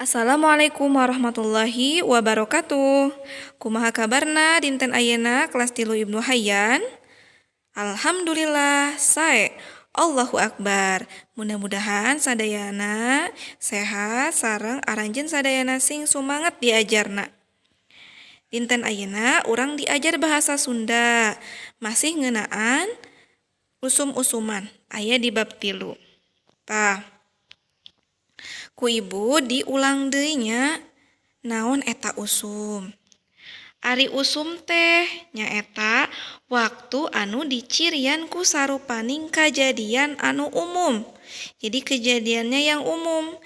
Assalamualaikum warahmatullahi wabarakatuh. Kumaha kabarna dinten ayeuna kelas 3 Ibnu Hayyan? Alhamdulillah sae. Allahu Akbar. Mudah-mudahan sadayana sehat sareng aranjeun sadayana sing sumanget diajarna. Dinten ayeuna urang diajar bahasa Sunda. Masih ngeunaan usum-usuman aya di bab 3. Tah, ku ibu diulang deui nya naon eta usum. Ari usum teh nyaeta waktu anu dicirian ku sarupaning kajadian anu umum. Jadi kejadiannya yang umum.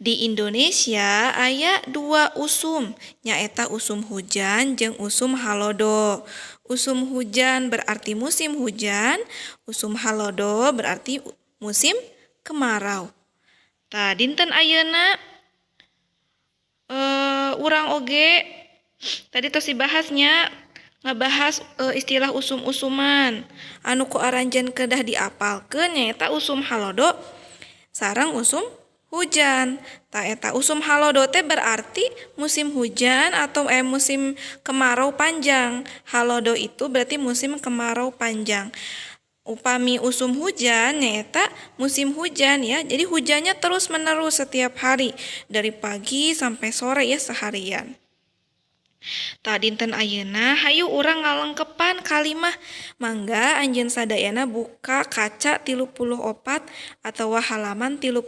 Di Indonesia aya 2 usum, nyaeta usum hujan jeung usum halodo. Usum hujan berarti musim hujan, usum halodo berarti musim kemarau. Tah dinten ayeuna urang oge tadi tos dibahasnya ngabahas istilah usum-usuman anu ku aranjeun kedah diapalkeun nyaeta usum halodo sareng usum hujan. Tah eta usum halodo teh berarti musim hujan atau musim kemarau panjang. Halodo itu berarti musim kemarau panjang. Upami usum hujan nyaeta musim hujan ya. Jadi hujannya terus-menerus setiap hari dari pagi sampai sore ya seharian. Tah dinten ayeuna hayu urang ngalengkepan kalimah. Mangga anjeun sadayana buka kaca 34 atawa halaman 34.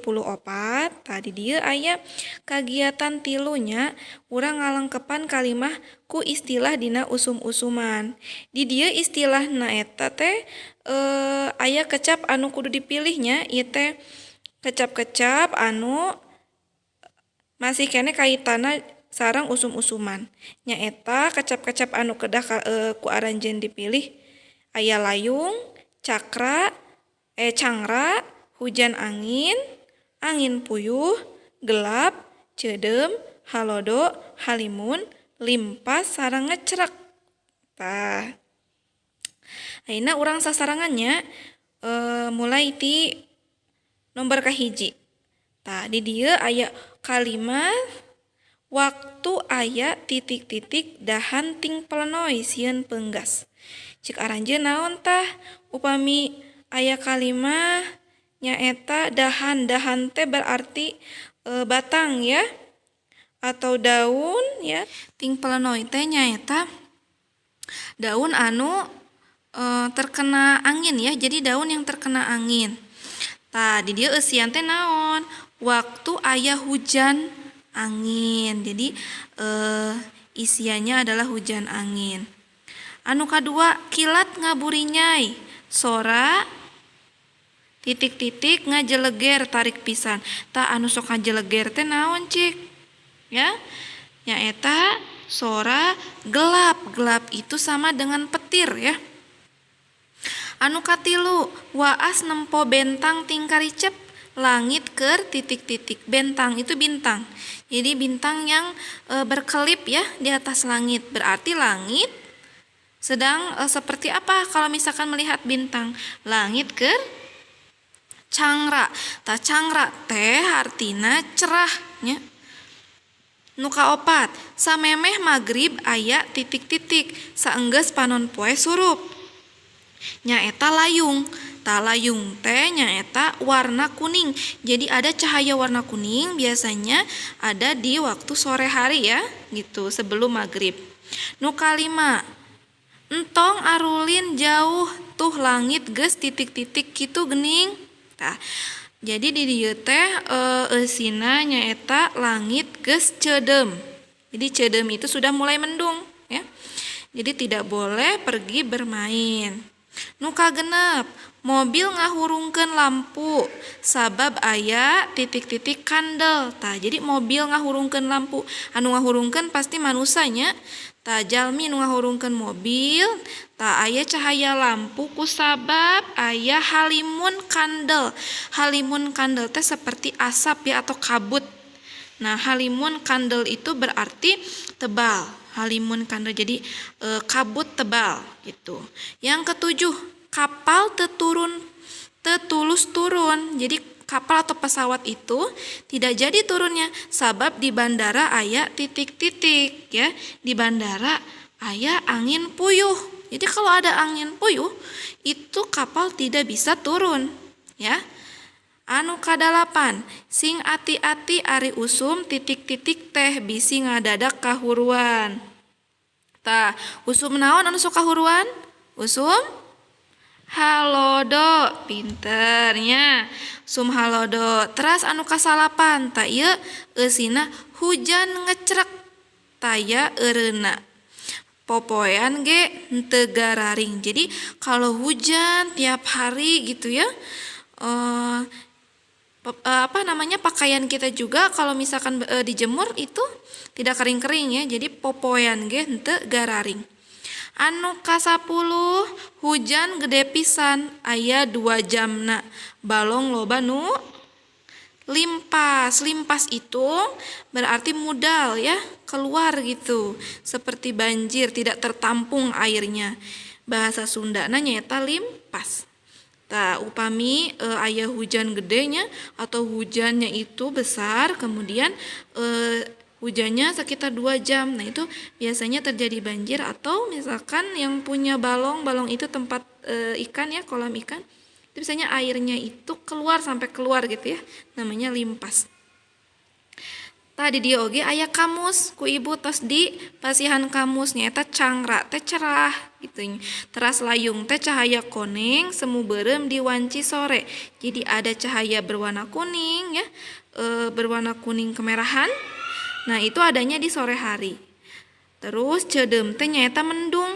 Tah di dieu aya kagiatan tilunya urang ngalengkepan kalimah ku istilah dina usum-usuman. Di dieu istilahna eta teh aya kecap anu kudu dipilihnya ieu teh kecap-kecap anu masih kene kaitanna sareng usum-usuman. Nyaeta kecap-kecap anu kedah ku aranjeun dipilih aya layung, cangra, hujan angin, angin puyuh, gelap, ceudem, halodo, halimun, limpas sareng ngecrek. Tah. Ayeuna urang sasarangannya mulai ti nomor kahiji. Tah di dieu aya kalimat waktu aya titik-titik dahan ting pelenoi sieun peunggas. Cik aranjeun naon tah? Upami aya kalimah nyaeta dahan teh berarti batang ya atau daun ya. Ting pelenoi teh nyaeta daun anu terkena angin ya. Jadi daun yang terkena angin. Tah di dieu eusian teh naon? Waktu aya hujan angin. Jadi isiannya adalah hujan angin. Anu kadua kilat ngaburinyai. Sora titik-titik ngajeleger tarik pisan. Tah anu sok ngajeleger teh naon cik? Ya. Nyaeta sora gelap. Gelap itu sama dengan petir ya. Anu katilu waas nempo bentang ting karicep langit keur titik-titik. Bentang itu bintang. Jadi bintang yang berkelip ya di atas langit. Berarti langit sedang seperti apa kalau misalkan melihat bintang? Langit keur cangra. Tah cangra teh artina cerah nya. Nu kaopat, samemeh magrib aya titik-titik saenggeus panon poe surup. Nyaeta layung. Tah layung teh nyaeta warna kuning. Jadi ada cahaya warna kuning biasanya ada di waktu sore hari ya, gitu sebelum maghrib. Nu kalima, entong arulin jauh tuh langit geus titik-titik kitu geuning. Tah, jadi di dieu teh eusina nyaeta langit geus ceudem. Jadi ceudem itu sudah mulai mendung ya. Jadi tidak boleh pergi bermain. Nu kagenep, mobil ngahurungkeun lampu sabab aya titik-titik kandel. Tah jadi mobil ngahurungkeun lampu. Anu ngahurungkeun pasti manusanya. Tah jalmi nu ngahurungkeun mobil, tah aya cahaya lampu kusabab aya halimun kandel. Halimun kandel teh seperti asap ya atau kabut. Nah, halimun kandel itu berarti tebal. Halimun kandel jadi kabut tebal gitu. Yang ketujuh, kapal tetulus turun. Jadi kapal atau pesawat itu tidak jadi turunnya sabab di bandara aya titik-titik ya. Di bandara aya angin puyuh. Jadi kalau ada angin puyuh itu kapal tidak bisa turun ya. Anu kadalapan, sing ati-ati ari usum titik-titik teh bisi ngadadak kahuruan. Tah, usum naon anu sok kahuruan? Usum halodo, pinternya. Sum halodo. Teras anu kasalapan, tah ieu eusina hujan ngecrek. Taya eureuna. Popoean ge henteu gararing. Jadi kalau hujan tiap hari gitu ya, pakaian kita juga kalau misalkan dijemur itu tidak kering-kering ya. Jadi popoean ge henteu gararing. Anu kasapuluh hujan gede pisan aya 2 jamna. Balong loba nu limpas. Limpas itu berarti modal ya, keluar gitu. Seperti banjir, tidak tertampung airnya. Bahasa Sundana nyaeta limpas. Tah, upami aya hujan gedenya atau hujannya itu besar, kemudian hujannya sekitar 2 jam. Nah, itu biasanya terjadi banjir atau misalkan yang punya balong itu tempat ikan ya, kolam ikan. Itu biasanya airnya itu sampai keluar gitu ya. Namanya limpas. Tadi dia oge aya kamus ku ibu tos di pasihan kamus nyaeta cangra teh cerah gitu. Teras layung teh cahaya kuning semu beureum di wanci sore. Jadi ada cahaya berwarna kuning ya, berwarna kuning kemerahan. Nah, itu adanya di sore hari. Terus cedeum teh nyaeta mendung.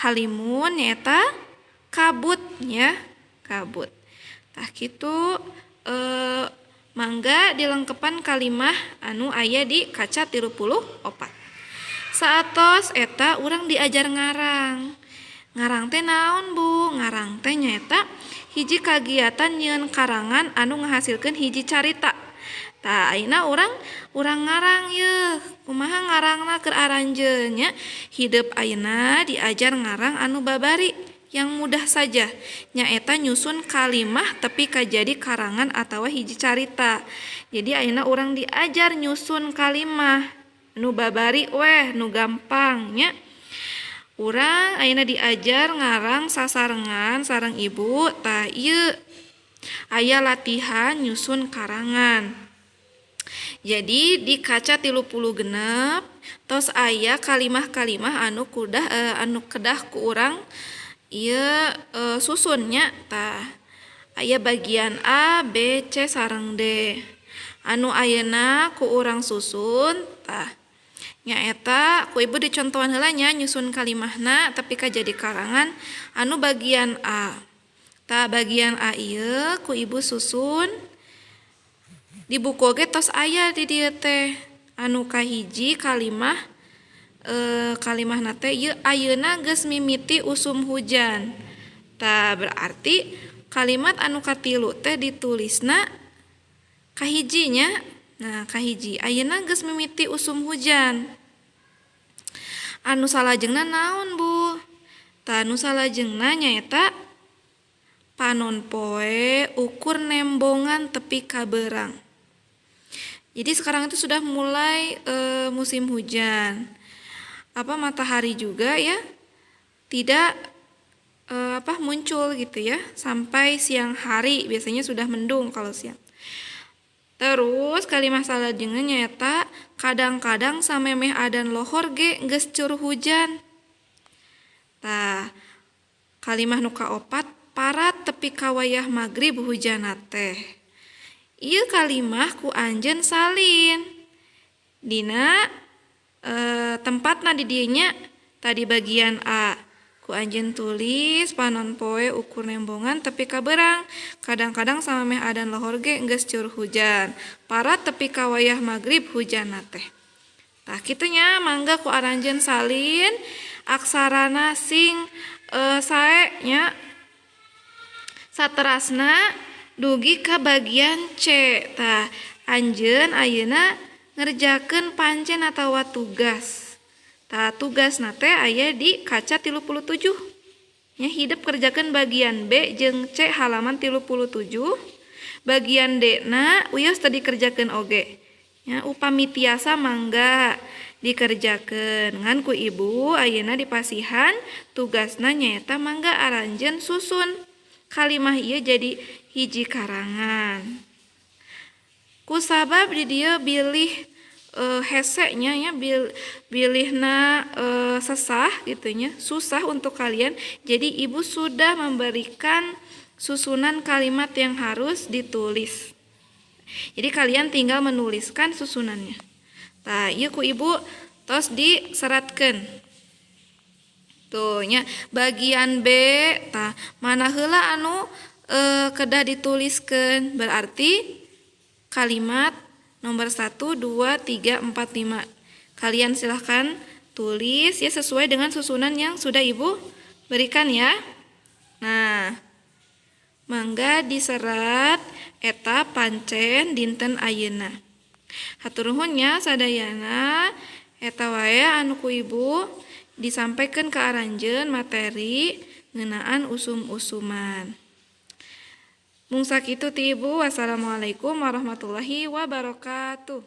Halimun nyaeta kabut ya, kabut. Tah kitu mangga dilengkepan kalimah anu aya di kaca 34. Saatos eta urang diajar ngarang. Ngarang teh naon Bu? Ngarang teh nyaeta hiji kagiatan nyieun karangan anu ngahasilkeun hiji carita. Tah ayeuna urang ngarang yeuh. Kumaha ngarangna keur aranjeun nya? Hideup ayeuna diajar ngarang anu babari. Yang mudah saja nyaeta nyusun kalimah tapi kajadi karangan atawa hiji carita. Jadi ayeuna urang diajar nyusun kalimah nu babari nu gampang nya. Urang ayeuna diajar ngarang sasarengan sareng ibu. Tah ieu aya latihan nyusun karangan. Jadi di kaca 30 genep tos aya kalimah-kalimah anu kedah ku urang ieu susunnya. Tah aya bagian A, B, C sareng D. Anu ayeuna ku urang susun tah nyaeta ku ibu dicontohan heula nya nyusun kalimahna tapi kajadi karangan anu bagian A. Tah bagian A ieu ku ibu susun di buku oge tos aya di dieu teh anu kahiji kalimah kalimahna teh ieu ayeuna geus mimiti usum hujan. Tah berarti kalimat anu katilu teh ditulisna kahiji nya. Nah, kahiji ayeuna geus mimiti usum hujan. Anu salajengna naon Bu? Tah anu salajengna nyaeta panon poe ukur nembongan tepi kabeurang. Jadi sekarang itu sudah mulai musim hujan. Matahari juga ya tidak muncul gitu ya sampai siang hari, biasanya sudah mendung kalau siang. Terus kalimah salajengna nyaeta kadang-kadang samemeh adan lohor ge geus curug hujan. Tah kalimah nu kaopat parat tepi kawayah magrib hujanna teh. Ieu kalimah ku anjeun salin dina tempatna di dieu nya. Tadi bagian A ku anjeun tulis panon poe ukur nembongan tepi kabeurang kadang-kadang samemeh adan lohor ge geus curug hujan parat tepi kawayah magrib hujanna teh. Tah kitu nya mangga ku aranjeun salin aksarana sing sae nya saterasna dugi ka bagian C. Tah anjeun ayeuna ngerjakeun pancen atawa tugas. Tah tugasna teh aya di kaca 37. Nya hideup kerjakeun bagian B jeung C halaman 37. Bagian D na uyos tadi kerjakeun oge. Ya, upami tiasa mangga dikerjakeun ngan ku ibu ayeuna di pasihan tugasna nyaeta mangga aranjeun susun kalimah ieu jadi hiji karangan. Kusabab di dieu bilih hesenya ya bilihna sesah gitunya susah untuk kalian, jadi ibu sudah memberikan susunan kalimat yang harus ditulis. Jadi kalian tinggal menuliskan susunannya. Tah, ieu ku ibu tos diseratkeun. Tuh nya bagian B tah mana heula anu kedah dituliskeun, berarti kalimat nomor 1, 2, 3, 4, 5. Kalian silahkan tulis ya sesuai dengan susunan yang sudah ibu berikan ya. Nah, mangga diserat eta pancen dinten ayeuna. Hatur nuhun nya sadayana eta wae anu ku ibu disampaikan ke aranjeun materi ngeunaan usum-usuman. Mung sakitu ti ibu, wassalamualaikum warahmatullahi wabarakatuh.